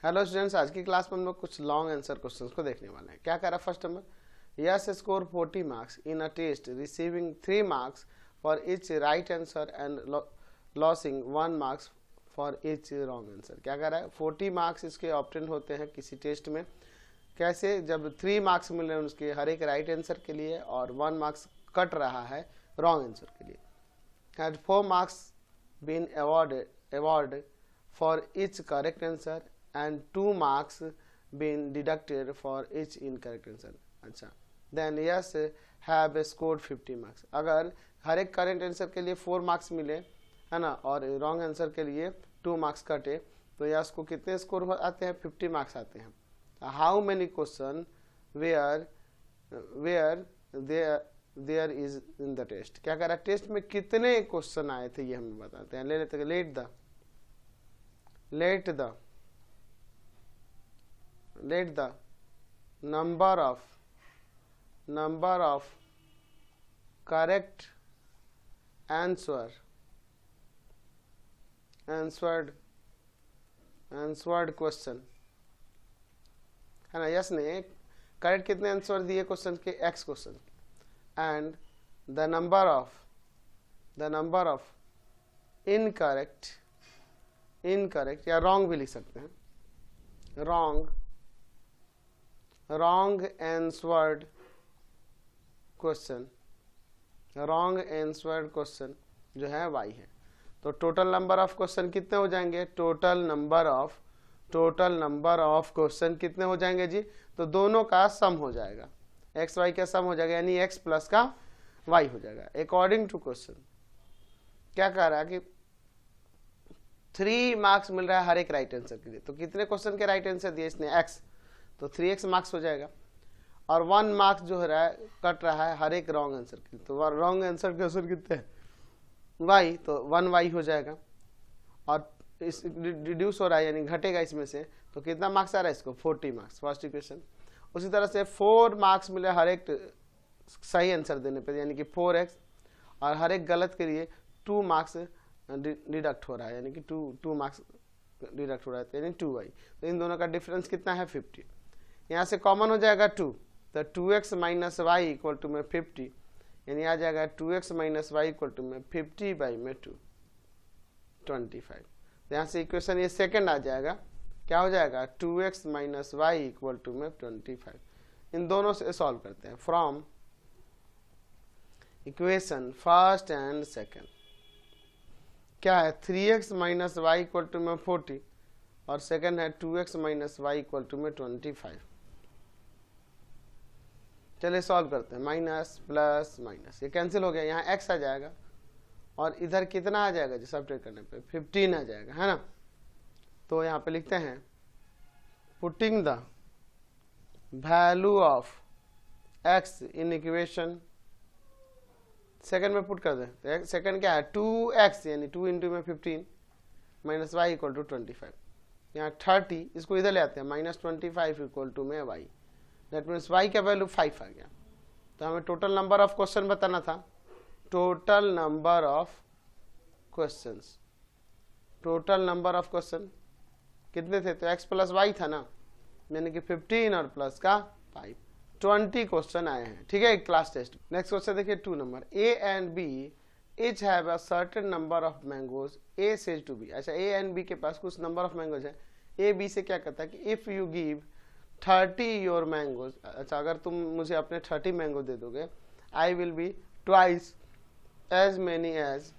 Hello students, आज की class में हम लोग कुछ लॉन्ग आंसर क्वेश्चंस को देखने वाले हैं। क्या कह रहा है first number, yes score 40 marks in a test receiving 3 marks for each right answer and losing 1 marks for each wrong answer. क्या कह रहा है, 40 मार्क्स इसके ऑब्टेन होते हैं किसी टेस्ट में। कैसे, जब 3 मार्क्स मिले उसके हर एक राइट आंसर के लिए और 1 मार्क्स कट रहा है रॉन्ग आंसर के लिए। Had 4 marks been awarded for each correct answer and 2 marks been deducted for each incorrect answer। अच्छा, then yes have scored 50 marks। अगर हर एक करेक्ट आंसर के लिए 4 मार्क्स मिले है ना और रॉन्ग आंसर के लिए 2 मार्क्स कटे तो यस को कितने स्कोर आते हैं, 50 मार्क्स आते हैं। How many question were there is in the test. क्या कह रहा है, टेस्ट में कितने क्वेश्चन आए थे ये हमें बताते हैं। ले लेते हैं, let the number of correct answered question है ना। यस ने करेक्ट कितने आंसर दिए क्वेश्चन के, x question, and the number of incorrect या रॉन्ग भी लिख सकते हैं, रॉन्ग आंसर्ड क्वेश्चन जो है वाई है। तो टोटल नंबर ऑफ क्वेश्चन कितने हो जाएंगे, टोटल नंबर ऑफ क्वेश्चन कितने हो जाएंगे जी, तो दोनों का सम हो जाएगा, एक्स वाई का सम हो जाएगा, यानी एक्स प्लस का वाई हो जाएगा अकॉर्डिंग टू क्वेश्चन। क्या कह रहा है कि 3 मार्क्स मिल रहा है हर एक राइट आंसर के लिए, तो कितने क्वेश्चन के राइट आंसर दिए इसने, एक्स, तो 3x मार्क्स हो जाएगा। और 1 मार्क्स जो हो रहा है कट रहा है हर एक रॉन्ग आंसर के लिए, तो रॉन्ग आंसर के आंसर कितने हैं, y, तो 1y हो जाएगा। और इस रिड्यूस हो रहा है यानी घटेगा इसमें से, तो कितना मार्क्स आ रहा है इसको, 40 मार्क्स फर्स्ट इक्वेशन। उसी तरह से 4 मार्क्स मिले हर एक सही आंसर देने पे, यानी कि 4x, और हर एक गलत के लिए 2 मार्क्स डिडक्ट हो रहा है, यानी कि 2 मार्क्स डिडक्ट हो रहा है, यानी 2y। तो इन दोनों का डिफरेंस कितना है, 50। यहाँ से कॉमन हो जाएगा 2, तो 2x minus Y equal to में 50, यानी आ जाएगा 2x minus Y equal to में 50 बाई में 2, 25। तो यहाँ से इक्वेशन ये सेकंड आ जाएगा, क्या हो जाएगा, 2x minus Y equal to में 25। इन दोनों से सॉल्व करते हैं from equation first and second. क्या है, 3x minus Y equal to में 40 और सेकंड है 2x minus Y equal to में 25। चलिए सॉल्व करते हैं, माइनस प्लस माइनस ये कैंसिल हो गया, यहाँ x आ जाएगा और इधर कितना आ जाएगा जी, सब्ट्रैक्ट करने पे 15 आ जाएगा, है ना। तो यहाँ पे लिखते हैं putting the value of x in equation, second में पुट कर दें, तो सेकंड क्या है 2x, यानी 2 इंटू में 15 माइनस वाई इक्वल टू 25। यहाँ 30 इसको इधर ले आते हैं, माइनस 25 इक्वल टू में y, दैट मीन्स y का वैल्यू 5 आ गया। तो हमें टोटल नंबर ऑफ क्वेश्चन बताना था, टोटल नंबर ऑफ क्वेश्चन कितने थे, तो x प्लस वाई था ना, यानी कि 15 और प्लस का 5, 20 क्वेश्चन आए हैं, ठीक है, क्लास टेस्ट। नेक्स्ट क्वेश्चन देखिए 2 number, A and B each have a certain number of mangoes, A says to B। अच्छा, A and B के पास कुछ नंबर ऑफ मैंगोज है, A B से क्या कहता है कि if you give 30 your mangoes, अच्छा अगर तुम मुझे अपने 30 मैंगो दे दोगे, I will be twice as many as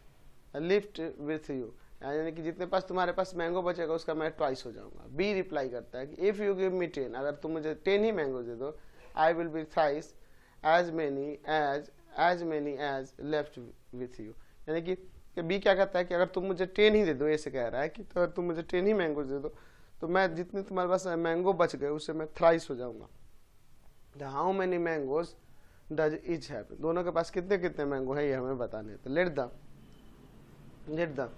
left with you, यानी कि जितने पास तुम्हारे पास मैंगो बचेगा उसका मैं ट्वाइस हो जाऊंगा। बी रिप्लाई करता है कि इफ यू गिव मी 10, अगर तुम मुझे 10 ही मैंगो दे दो, I will be thrice as many as left with you, यानी कि बी क्या कहता है कि अगर तुम मुझे 10 ही दे दो, ऐसे कह रहा है कि तो अगर तुम मुझे 10 ही मैंगो दे दो तो मैं जितने तुम्हारे पास मैंगो बच गए उससे मैं थ्राइस हो जाऊंगा। How many mangoes does each have, दोनों के पास कितने कितने मैंगो है ये हमें बताने। तो let the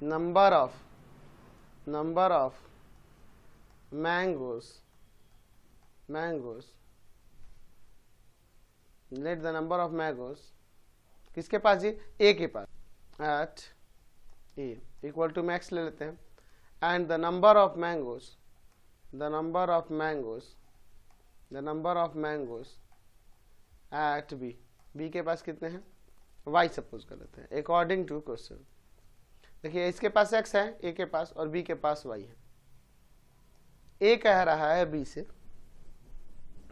number of mangoes let the number of mangoes किसके पास जी, ए के पास, at A equal to max ले लेते हैं, and the number of mangoes at b के पास कितने हैं y सपोज कर लेते हैं अकॉर्डिंग टू क्वेश्चन। देखिए इसके पास x है a के पास और b के पास y है। a कह रहा है b से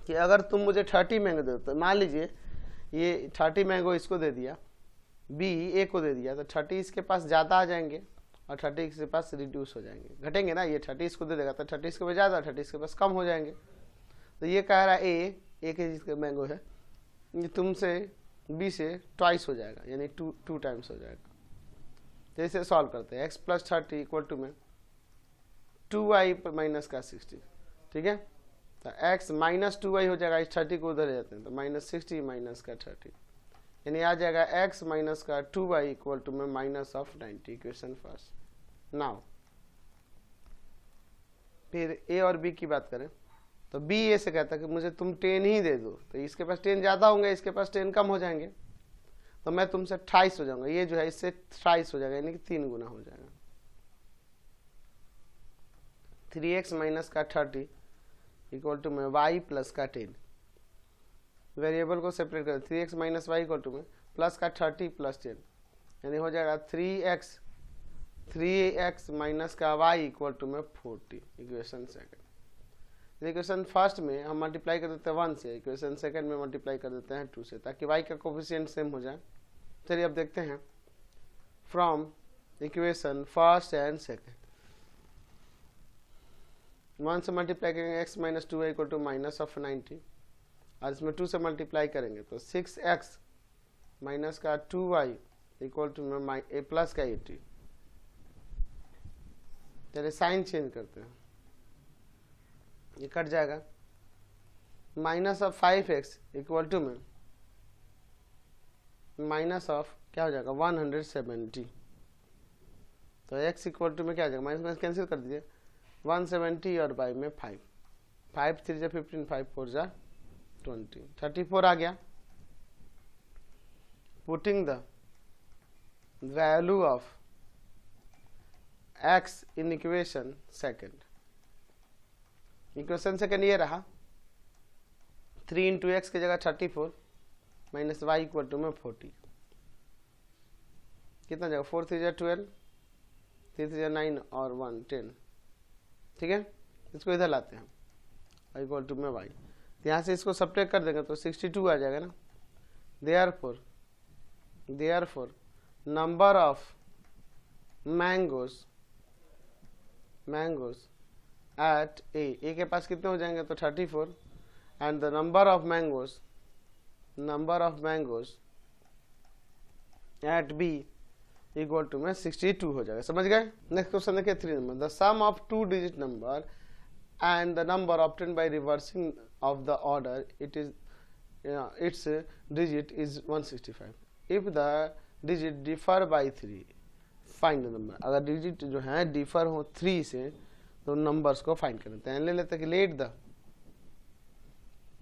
कि अगर तुम मुझे 30 मैंगो दे दो, तो मान लीजिए ये 30 मैंगो इसको दे दिया, b a को दे दिया, तो 30 इसके पास ज़्यादा आ जाएंगे और 30 इसके पास रिड्यूस हो जाएंगे, घटेंगे ना। ये 30 इसको दे देगा तो 30 इसके पास ज़्यादा, 30 इसके पास कम हो जाएंगे। तो ये कह रहा है a के जिसका मैंगो है ये तुमसे b से ट्वाइस हो जाएगा, यानी टू टाइम्स हो जाएगा। तो इसे सॉल्व करते हैं। x प्लस 30 इक्वल टू में 2y माइनस का 60, ठीक है। तो x माइनस 2y हो जाएगा, इस 30 को उधर ले जाते हैं तो माइनस 60 माइनस का 30, यानी आ जाएगा x माइनस का 2y इक्वल टू में minus of 90, equation first. Now फिर a और b की बात करें तो b a से कहता है कि मुझे तुम 10 ही दे दो, तो इसके पास 10 ज़्यादा होंगे, इसके पास 10 कम हो जाएंगे, तो मैं तुमसे 28 हो जाऊंगा। ये जो है इससे 28 हो जाएगा, यानी कि 3 गुना हो जाएगा। 3x माइनस का 30 इक्वल टू में y प्लस का 10, वेरिएबल को सेपरेट करें, 3x minus Y equal to में प्लस का 30 प्लस 10, यानी हो जाएगा 3x माइनस का y इक्वल टू में 40, इक्वेशन सेकंड। इक्वेशन फर्स्ट में हम मल्टीप्लाई कर देते हैं 1 से, इक्वेशन सेकंड में मल्टीप्लाई कर देते हैं 2 से, ताकि y का कोफिशिएंट सेम हो जाए। चलिए अब देखते हैं from equation first and second. 1 से मल्टीप्लाई करेंगे x minus 2y equal to minus of 90, और इसमें 2 से मल्टीप्लाई करेंगे तो 6x माइनस का 2y इक्वल टू में प्लस का 80। चलिए साइन चेंज करते हैं, ये कट जाएगा। Minus of 5x equal to में माइनस ऑफ क्या हो जाएगा 170, तो x इक्वल टू में क्या आ जाएगा, माइनस माइनस कैंसिल कर दीजिए, 170 और बाई में 5, 5 3 जा 15, 5 4 जा 20, 34 आ गया। Putting the value of x in equation second, equation second ये रहा 3 इंटू एक्स की जगह 34 माइनस वाई इक्वल टू में 40, कितना जाएगा 4 3 जा 12, 3 3 जा 9 और 1 10, ठीक है। इसको इधर लाते हैं हम इक्वल टू में वाई, यहाँ से इसको सब्ट्रैक्ट कर देंगे तो 62 आ जाएगा ना। Therefore number of mangoes at A के पास कितने हो जाएंगे तो 34, and the number of mangoes at B equal to में 62 हो जाएगा। समझ गए। नेक्स्ट क्वेश्चन देखिए 3 number, the sum of 2 digit number and the number obtained by reversing of the order its digit is 165 if the digit differ by 3 find the number। अगर digit जो है differ हो 3 से तो नंबर्स को find कर लेते हैं। ले लेते हैं कि लेट द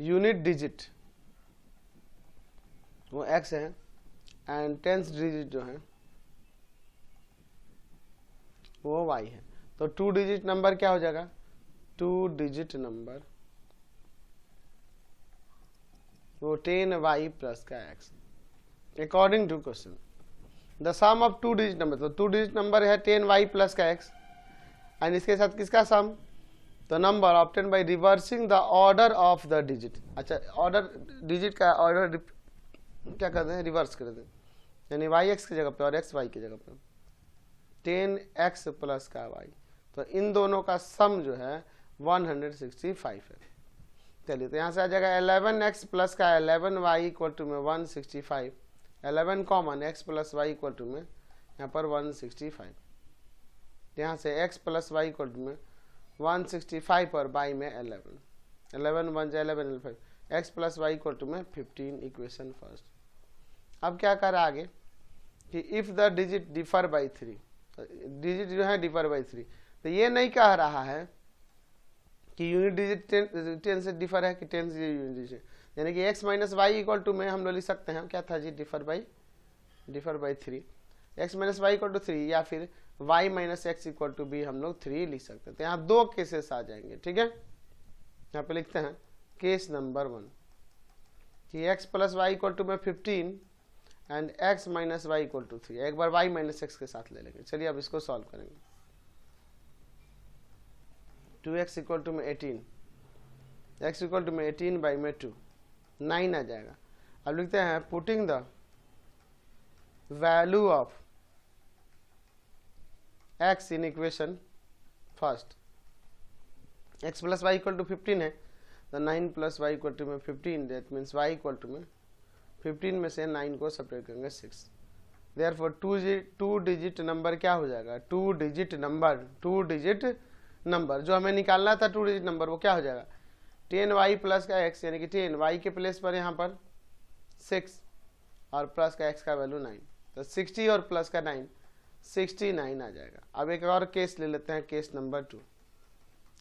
यूनिट डिजिट वो x है एंड टेंथ डिजिट जो है वो y है, तो 2 डिजिट नंबर क्या हो जाएगा, 2 डिजिट नंबर वो 10y प्लस का x according to question. The sum of 2 digit number, तो 2 डिजिट नंबर है 10y प्लस का x, एंड इसके साथ किसका सम, तो number obtain by reversing the order of the digit. अच्छा, ऑर्डर डिजिट का ऑर्डर क्या करते हैं, रिवर्स कर देते हैं, यानी y x की जगह पे और x y की जगह पे 10x प्लस का y, तो इन दोनों का सम जो है 165 है। चलिए तो यहाँ से आ जाएगा 11x प्लस का 11y इक्वल टू में 165, 11 common x plus y equal to में यहाँ पर 165, यहाँ से x plus y equal to में 165 और y में 11, 11 1 जा 11 5, x plus y equal to में 15, इक्वेशन फर्स्ट। अब क्या कर आगे कि if the digit differ by 3, digit जो है डिफर बाई 3, तो ये नहीं कह रहा है कि यूनिट डिजिट 10 से डिफर है कि 10 से यूनिट डिजिट, यानी कि x minus Y equal to में हम लोग लिख सकते हैं क्या था जी, differ by 3, x minus Y equal to 3, या फिर y minus x equal to B हम लोग 3 लिख सकते हैं। तो यहाँ 2 केसेस आ जाएंगे, ठीक है। यहाँ पे लिखते हैं केस नंबर 1 कि x plus y equal to में 15 and x minus Y equal to 3। एक बार y माइनस एक्स के साथ ले लेंगे। चलिए अब इसको सॉल्व करेंगे। 2x इक्वल टू में 18, x इक्वल टू में 18 बाई में 2, 9 आ जाएगा। अब लिखते हैं putting the value of x in equation first. x plus y equal to 15 है, तो 9 प्लस वाई इक्वल टू में 15, that means y equal to में 15 में से 9 को सेपरेट करेंगे 6। देयरफॉर 2 डिजिट नंबर क्या हो जाएगा, 2 डिजिट नंबर जो हमें निकालना था 2 डिजिट नंबर, वो क्या हो जाएगा 10y प्लस का x, यानी कि 10y के प्लेस पर यहाँ पर 6 और प्लस का x का वैल्यू 9, तो 60 और प्लस का 9 69 आ जाएगा। अब एक और केस ले लेते हैं, केस नंबर 2।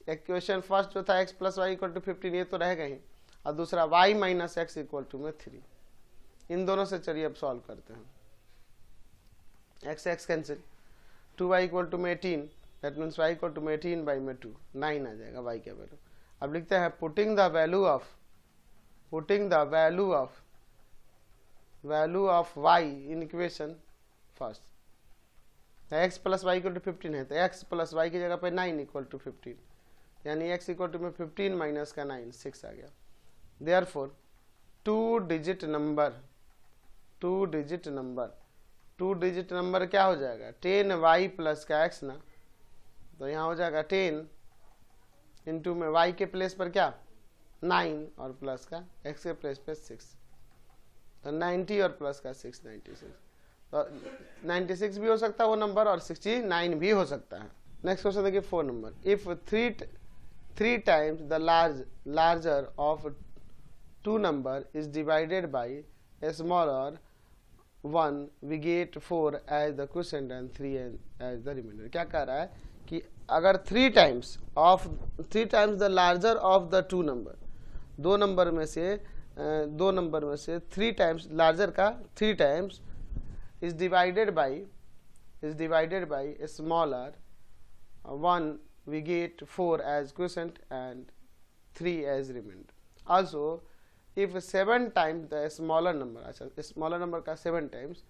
इक्वेशन फर्स्ट जो था x plus y equal to 15, ये तो रहेगा ही, और दूसरा y minus x equal to में 3। इन दोनों से चलिए अब सॉल्व करते हैं। x cancel, 2y equal to में 18, that means y equal to में 18 बाई में 2, 9 आ जाएगा y का वैल्यू। अब लिखते हैं putting the value of y in equation first. x plus y equal to 15 है, तो x प्लस वाई की जगह पे 9 इक्वल टू 15, यानी x इक्वल टू में 15 माइनस का 9, 6 आ गया। देयरफॉर 2 डिजिट नंबर क्या हो जाएगा 10y प्लस का x ना, तो यहाँ हो जाएगा 10 इंटू में y के प्लेस पर क्या 9 और प्लस का x के प्लेस पर 6, तो 90 और प्लस का 6 96, तो 96 भी हो सकता है वो नंबर और 69 भी हो सकता है। नेक्स्ट क्वेश्चन देखिए 4 number. If 3 times the larger of 2 number is divided by a smaller 1 we get 4 as the quotient and 3 as the reminder. क्या कह रहा है कि अगर 3 times the larger of the 2 number, दो नंबर में से 3 टाइम्स लार्जर का 3 times is divided by a smaller 1 we get 4 as quotient and 3 as remainder. Also if 7 times the smaller number, अच्छा smaller number का 7 times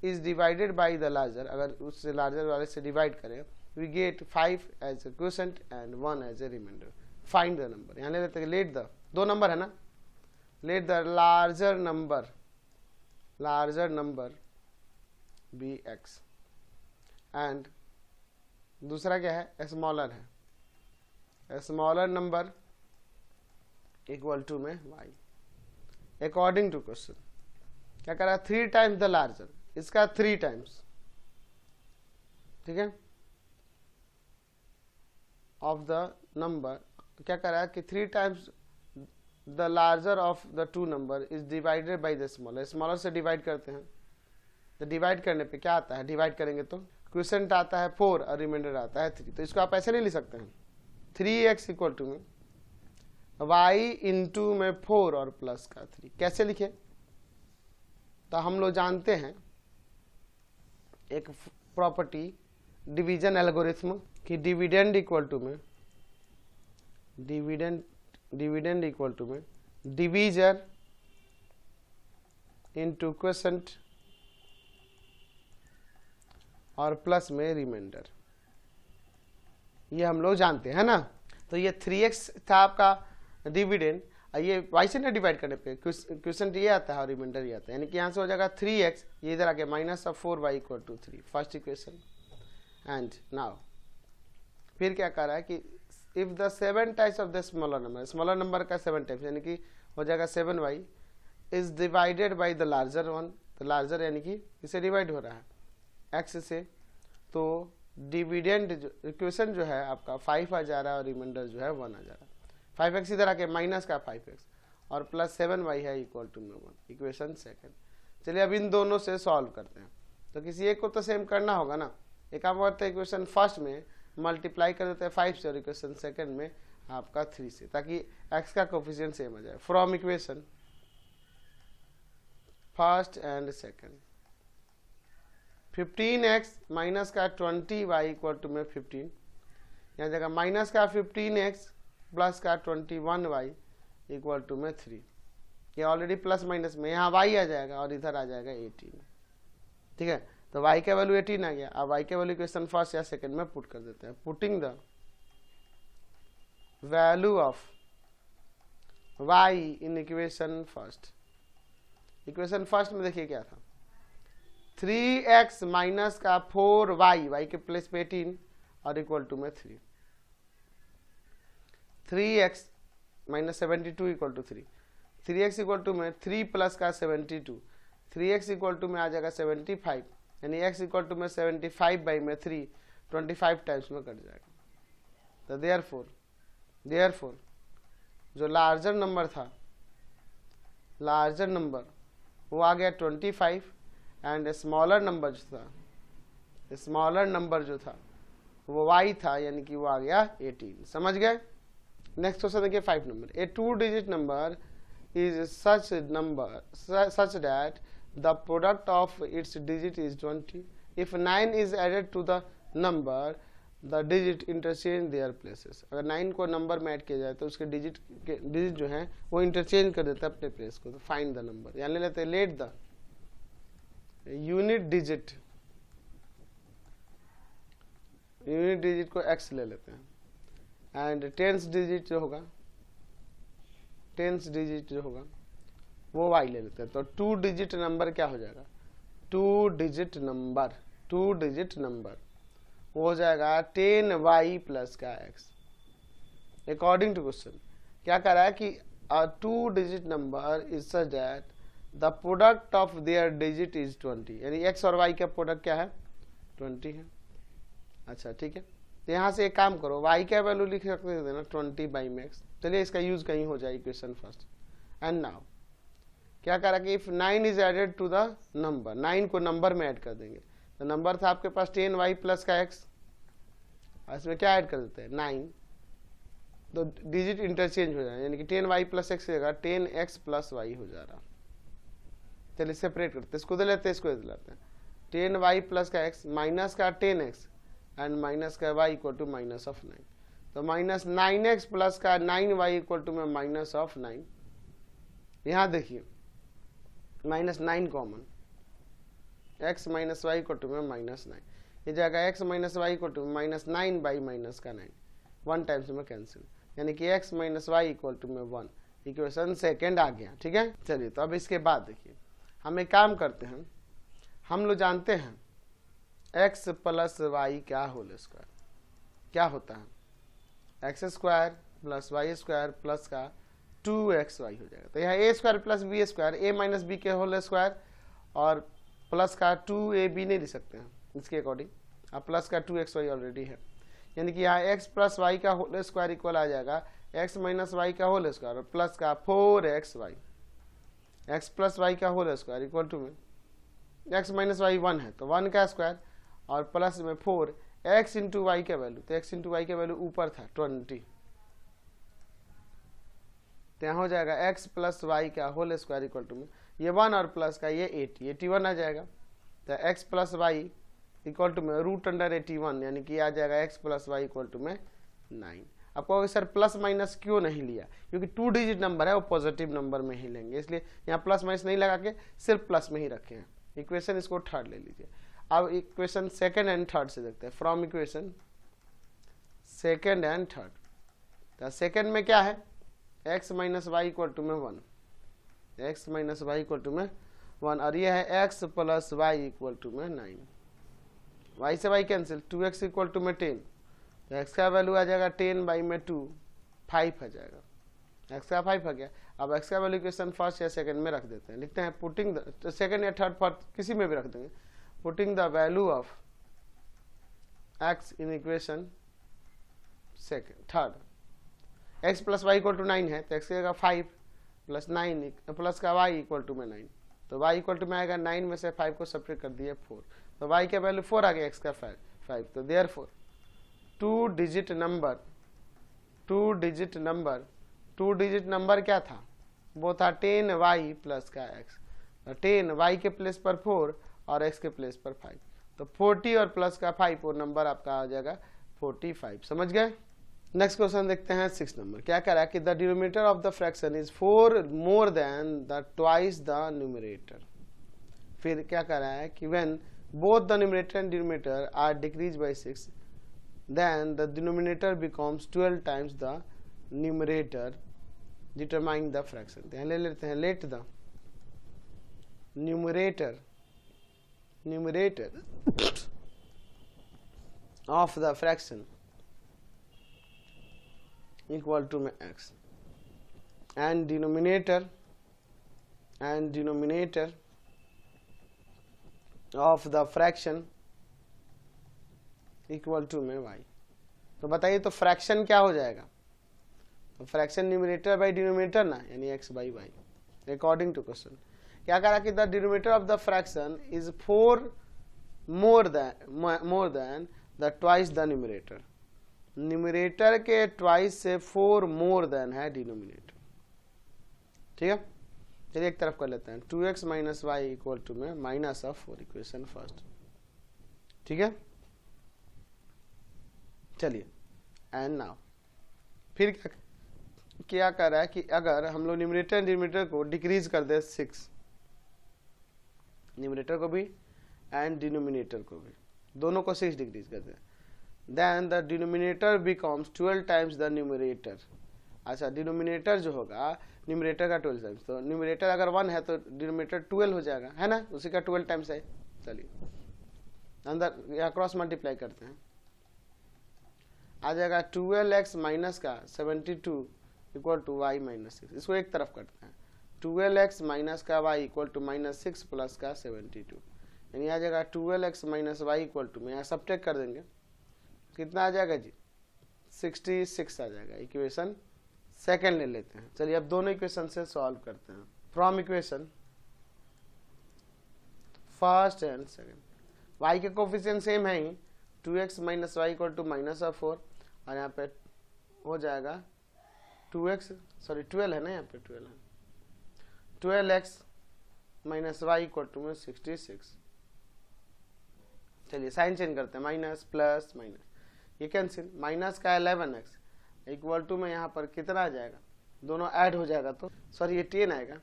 is divided by the larger, अगर उससे larger वाले से divide करें, we get 5 as a quotient and 1 as a remainder. Find the number, यहाँ ले लेते हैं let the, दो नंबर है ना, let the larger number be x and दूसरा क्या है स्मॉलर है, स्मॉलर नंबर इक्वल टू में वाई। अकॉर्डिंग टू क्वेश्चन क्या कर रहा है 3 टाइम्स द लार्जर, इसका 3 टाइम्स, ठीक है, ऑफ द नंबर, क्या कर रहा है कि 3 times the larger of the 2 number is divided by the smaller. Smaller से डिवाइड करते हैं, तो डिवाइड करने पे क्या आता है, डिवाइड करेंगे तो क्वोशिएंट आता है 4 और रिमाइंडर आता है 3। तो इसको आप ऐसे नहीं लिख सकते हैं 3x इक्वल टू में y इंटू में 4 और प्लस का 3। कैसे लिखे, तो हम लोग जानते हैं एक प्रॉपर्टी डिवीजन एल्गोरिथम कि डिविडेंड इक्वल टू में डिवीजर इंटू क्वोशिएंट और प्लस में रिमाइंडर, ये हम लोग जानते हैं ना। तो ये 3x था आपका डिविडेंड, ये y से ना डिवाइड करने पे क्वोशिएंट ये आता है और रिमाइंडर ये आता है, यानी कि यहाँ से हो जाएगा 3x, ये इधर आके minus of 4y equal to 3, first equation. And now फिर क्या कर रहा है कि if the 7 times of the smaller number का 7 टाइम्स, यानी कि हो जाएगा 7y is divided by the larger one, तो लार्जर यानी कि इसे डिवाइड हो रहा है x से, तो डिविडेंड इक्वेशन जो है आपका 5 आ जा रहा है और रिमाइंडर जो है 1 आ जा रहा है। 5x इधर आके माइनस का 5x और प्लस 7y है इक्वल टू में 1, इक्वेशन सेकंड। चलिए अब इन दोनों से सॉल्व करते हैं, तो किसी एक को तो सेम करना होगा ना। एक काम करते हैं इक्वेशन फर्स्ट में मल्टीप्लाई कर देते हैं 5 से और इक्वेशन सेकंड में आपका 3 से, ताकि x का कोफिशिएंट सेम आ जाए। From equation first and second 15x minus का 20y इक्वल टू में 15, यहाँ जगह माइनस का 15x प्लस का 21y इक्वल टू में 3। ये ऑलरेडी प्लस माइनस में, यहाँ y आ जाएगा और इधर आ जाएगा 18। ठीक है, तो y का वैल्यू 18 आ गया। अब y का वैल्यू इक्वेशन फर्स्ट या सेकंड में पुट कर देते हैं। Putting the value of y in equation first. Equation first में देखिए क्या था, 3x माइनस का 4y, y के प्लेस पे 18 और इक्वल टू में 3। 3x minus 72 equal to 3। 3x equal to में 3 प्लस का 72, 3x इक्वल टू में आ जाएगा 75, यानी x इक्वल टू में 75 बाई में 3 25 टाइम्स में कट जाएगा। तो देयरफॉर जो लार्जर नंबर था, लार्जर नंबर वो आ गया 25 एंड स्मॉलर नंबर जो था वो y था, यानी कि वो आ गया 18। समझ गए। नेक्स्ट क्वेश्चन देखिए 5 number. A 2 digit number is such that the product of its digit is 20. If 9 is added to the number, the digit interchange their places. अगर 9 को नंबर में ऐड किया जाए तो उसके डिजिट जो है वो इंटरचेंज कर देता है अपने प्लेस को। तो फाइंड द नंबर, यानी लेते हैं लेट द यूनिट डिजिट को x ले लेते हैं एंड टेंस डिजिट जो होगा वो y ले लेते हैं। तो 2 डिजिट नंबर क्या हो जाएगा, 2 डिजिट नंबर वो हो जाएगा 10y प्लस का x। अकॉर्डिंग टू क्वेश्चन क्या कह रहा है कि 2 digit number is such that the product of their digit is 20, यानी x और y का प्रोडक्ट क्या है 20 है। अच्छा ठीक है, तो यहाँ से एक काम करो, y का वैल्यू लिख सकते हैं ना 20 बाई में x। चलिए इसका यूज कहीं हो जाए इक्वेशन फर्स्ट। एंड नाउ क्या करा कि if 9 is added to the number, 9 को नंबर में ऐड कर देंगे। तो नंबर था आपके पास 10y प्लस का x, इसमें क्या ऐड कर देते हैं 9, तो डिजिट इंटरचेंज हो जाए, यानी कि 10y प्लस x जगह 10x प्लस y हो जा रहा। चलिए सेपरेट करते हैं, इसको दे लेते हैं, इसको दे लेते हैं। 10y प्लस का x माइनस का 10x एंड माइनस का y equal to minus of 9। तो माइनस 9x प्लस का 9y इक्वल टू में माइनस ऑफ 9। यहाँ देखिए minus 9 common, x minus Y equal to में माइनस 9, ये जाएगा x minus Y equal to minus 9 by minus का 9, 1 टाइम्स में कैंसिल, यानी कि x minus Y equal to में 1। इक्वेशन सेकेंड आ गया। ठीक है, चलिए तो अब इसके बाद देखिए हम एक काम करते हैं, हम लोग जानते हैं x प्लस वाई क्या होल स्क्वायर क्या होता है, x square plus y square plus का 2xy हो जाएगा। तो यहाँ a square plus B square, a minus B के होल स्क्वायर और प्लस का 2ab नहीं लिख सकते हैं इसके अकॉर्डिंग, अब प्लस का 2xy ऑलरेडी है, यानी कि यहाँ x प्लस वाई का होल स्क्वायर इक्वल आ जाएगा x माइनस वाई का होल स्क्वायर और प्लस का 4xy, x प्लस वाई का होल स्क्वायर इक्वल टू में x माइनस वाई 1 है तो 1 का स्क्वायर और प्लस में 4 x इंटू वाई का वैल्यू, तो x इंटू वाई का वैल्यू ऊपर था 20, तो यहाँ हो जाएगा x प्लस वाई का होल स्क्वायर इक्वल टू में ये 1 और प्लस का ये 81 आ जाएगा। तो x plus y equal to में रूट अंडर 81, यानी कि आ जाएगा x plus y equal to में 9। अब कहोगे सर प्लस माइनस क्यों नहीं लिया, क्योंकि 2 डिजिट नंबर है वो पॉजिटिव नंबर में ही लेंगे, इसलिए यहाँ प्लस माइनस नहीं लगा के सिर्फ प्लस में ही रखे हैं। इक्वेशन इसको थर्ड ले लीजिए। अब इक्वेशन सेकेंड एंड थर्ड से देखते हैं, from equation second and third. तो सेकेंड में क्या है, x minus Y equal to में 1, x minus Y equal to में 1 और ये है x plus y equal to में 9, y से y cancel, 2x equal to में 10, तो x का वैल्यू आ जाएगा 10 बाई में 2 5 आ जाएगा, x का 5 आ गया। अब x का वैल्यू इक्वेशन फर्स्ट या सेकंड में रख देते हैं, लिखते हैं पुटिंग द, तो सेकंड या थर्ड फोर्थ किसी में भी रख देंगे, putting the value of x in equation second third, x plus y equal to 9 है तो x की जगह 5 प्लस 9 प्लस का y इक्वल टू में 9, तो y इक्वल टू में आएगा 9 में से 5 को सेपरेट कर दिए 4, तो y का वैल्यू 4 आ गया, x का 5, तो देयरफॉर 2 डिजिट नंबर क्या था, वो था 10y प्लस का x, तो 10 y के प्लेस पर 4 और x के प्लेस पर 5, तो 40 और प्लस का 5 और नंबर आपका आ जाएगा 45। समझ गए। नेक्स्ट क्वेश्चन देखते हैं 6 नंबर। क्या कह रहा है कि the denominator of the fraction is 4 more than the twice the numerator. फिर क्या कह रहा है कि when both the numerator and denominator are decrease by 6 then the denominator becomes 12 times the numerator, determine the fraction। तो ले लेते हैं let the numerator of the fraction equal to x and denominator of the fraction equal to में y। तो बताइए तो fraction क्या हो जाएगा? तो फ्रैक्शन न्यूमरेटर बाई डिनोमिनेटर ना, यानी x by y according to question. क्या कह रहा कि the denominator of the fraction is 4 more than the twice the numerator. Numerator के ट्वाइस से 4 मोर देन है डिनोमिनेटर। ठीक है, चलिए एक तरफ कर लेते हैं। 2x minus Y equal to में माइनस ऑफ 4, इक्वेशन फर्स्ट। ठीक है, चलिए एंड नाउ फिर क्या कर रहा है कि अगर हम लोग न्यूमरेटर एंड डिनोमिनेटर को डिक्रीज कर दे 6, न्यूमरेटर को भी एंड डिनोमिनेटर को भी, दोनों को 6 डिक्रीज कर दे, then the denominator becomes 12 times the numerator. अच्छा, डिनोमिनेटर जो होगा न्यूमरेटर का 12 टाइम्स, तो न्यूमरेटर अगर 1 है तो डिनोमिनेटर 12 हो जाएगा, है ना, उसी का 12 टाइम्स है। चलिए अंदर या क्रॉस मल्टीप्लाई करते हैं, आ जाएगा 12x माइनस का 72 इक्वल टू वाई माइनस 6। इसको एक तरफ करते हैं, 12x माइनस का y equal to minus 6 plus का 72, यानी आ जाएगा 12x minus Y equal to में यहाँ सब्ट्रैक्ट कर देंगे, कितना आ जाएगा जी 66 आ जाएगा। इक्वेशन सेकंड ले लेते हैं। चलिए अब दोनों इक्वेशन से सॉल्व करते हैं। From equation first and second, y के कोफिशिएंट सेम है ही, 2x minus Y equal to minus of 4, और यहाँ पे हो जाएगा 12 है ना, यहाँ पे 12 है, 12x minus Y equal to में 66। चलिए साइन चेंज करते हैं, माइनस प्लस माइनस, ये कैंसिल, माइनस का 11x इक्वल टू में यहाँ पर कितना आ जाएगा, दोनों ऐड हो जाएगा तो सॉरी ये 10 आएगा,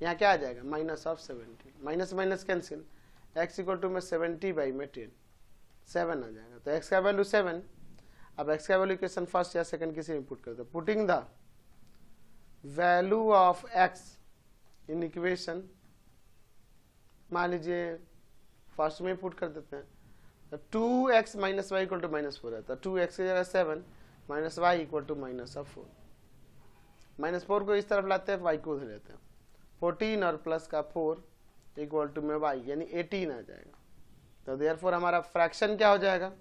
यहाँ क्या आ जाएगा minus of 70, minus minus cancel, x equal to में 70 बाई में 10, 7 आ जाएगा। तो x का वैल्यू 7। अब x का वैल्यू इक्वेशन फर्स्ट या सेकंड किसी में पुट करते हैं, putting the value of x in equation, मान लीजिए फर्स्ट में पुट कर देते हैं, तो 2x minus Y equal to minus 4 रहता है, 2x की जगह 7 minus Y equal to minus of 4, minus 4 को इस तरफ लाते हैं, y को उधर लेते हैं, 14 और प्लस का 4 इक्वल टू में y, यानी 18 आ जाएगा। तो देयरफॉर हमारा फ्रैक्शन क्या हो जाएगा,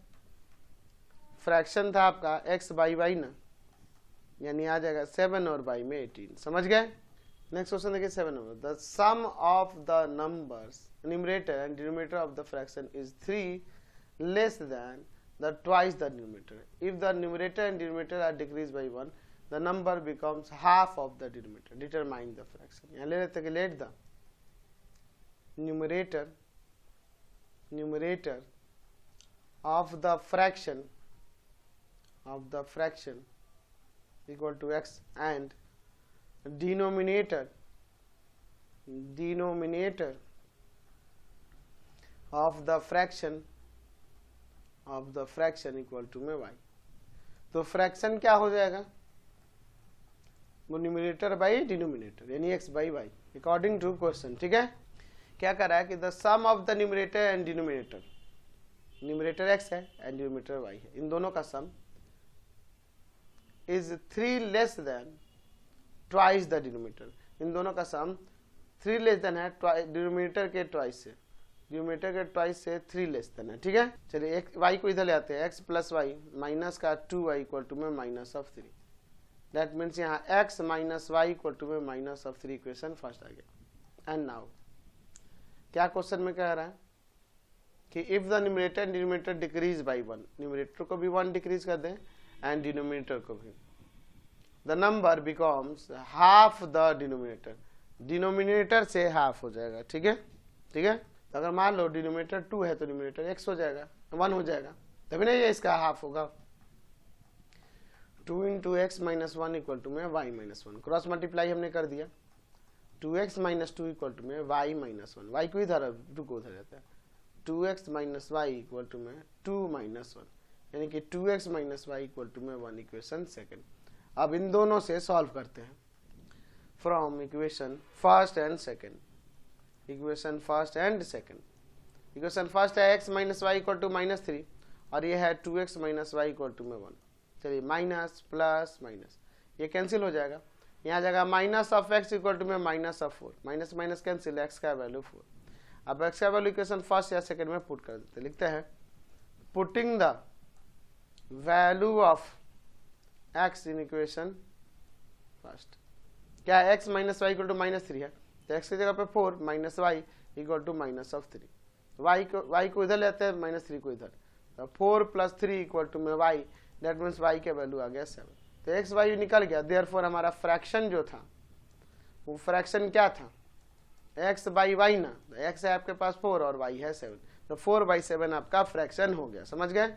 फ्रैक्शन था आपका x बाई वाई ना, यानी आ जाएगा 7 और बाई में 18। समझ गए। नेक्स्ट क्वेश्चन देखिए 7 number, the sum of the numbers numerator and denominator of the fraction is 3 less than the twice the numerator. If the numerator and denominator are decrease by 1 the number becomes half of the denominator, determine the fraction. यहाँ ले लेते हैं कि let the numerator of the fraction equal to x and denominator of the fraction equal to में y। तो fraction क्या हो जाएगा, वो न्यूमरेटर बाई डिनोमिनेटर, यानी x by y according to question. ठीक है, क्या कर रहा है कि the sum of the numerator and denominator, numerator x है एंड डिनोमिनेटर y है, इन दोनों का sum is 3 less than twice the denominator, इन दोनों का सम 3 लेस देन है डिनोमिनेटर के ट्वाइस से, डिनोमिनेटर के ट्वाइस से 3 लेस देन है। ठीक है, चलिए y को इधर ले आते हैं, x प्लस वाई माइनस का 2y इक्वल टू में माइनस ऑफ 3, दैट मीन्स यहाँ x minus Y equal to में माइनस ऑफ 3, इक्वेशन फर्स्ट आ गया। एंड नाउ क्या क्वेश्चन में कह रहा है कि if the numerator and denominator decrease by 1, numerator को भी 1 डिक्रीज कर दें एंड डिनोमिनेटर को भी, the number becomes half the denominator, denominator से हाफ हो जाएगा। ठीक है, ठीक है, तो अगर मान लो डिनोमिनेटर 2 है तो डिनोमिनेटर x हो जाएगा, 1 हो जाएगा, तभी नहीं ये इसका हाफ होगा। 2 into x minus 1 equal to में y माइनस 1, क्रॉस मल्टीप्लाई हमने कर दिया। 2x माइनस 2 इक्वल टू में y माइनस 1, y को इधर 2 को उधर रहता है, 2x minus y equal to में 2 माइनस 1, यानी कि 2x minus y equal to में 1 इक्वेशन सेकेंड। अब इन दोनों से सॉल्व करते हैं from equation first and second. Equation first and second, equation first है x minus Y equal to minus 3 और ये है 2x minus Y equal to में 1। चलिए माइनस प्लस माइनस ये कैंसिल हो जाएगा, यहाँ जाएगा minus of x equal to में minus of 4, minus minus cancel, x का वैल्यू 4। अब x का वैल्यू इक्वेशन फर्स्ट या सेकेंड में पुट कर देते, लिखते हैं putting the value of x in equation first. क्या है, x minus Y equal to minus 3 है, तो x की जगह पे 4 minus Y equal to minus of 3, y को इधर लेते हैं माइनस 3 को इधर, तो 4 प्लस 3 इक्वल टू में y, दैट मीन्स y के वैल्यू आ गया 7। तो x वाई निकल गया, देयरफॉर हमारा फ्रैक्शन जो था वो फ्रैक्शन क्या था, x बाई वाई ना, तो x है आपके पास 4 और y है 7, तो 4/7 आपका फ्रैक्शन हो गया। समझ गए।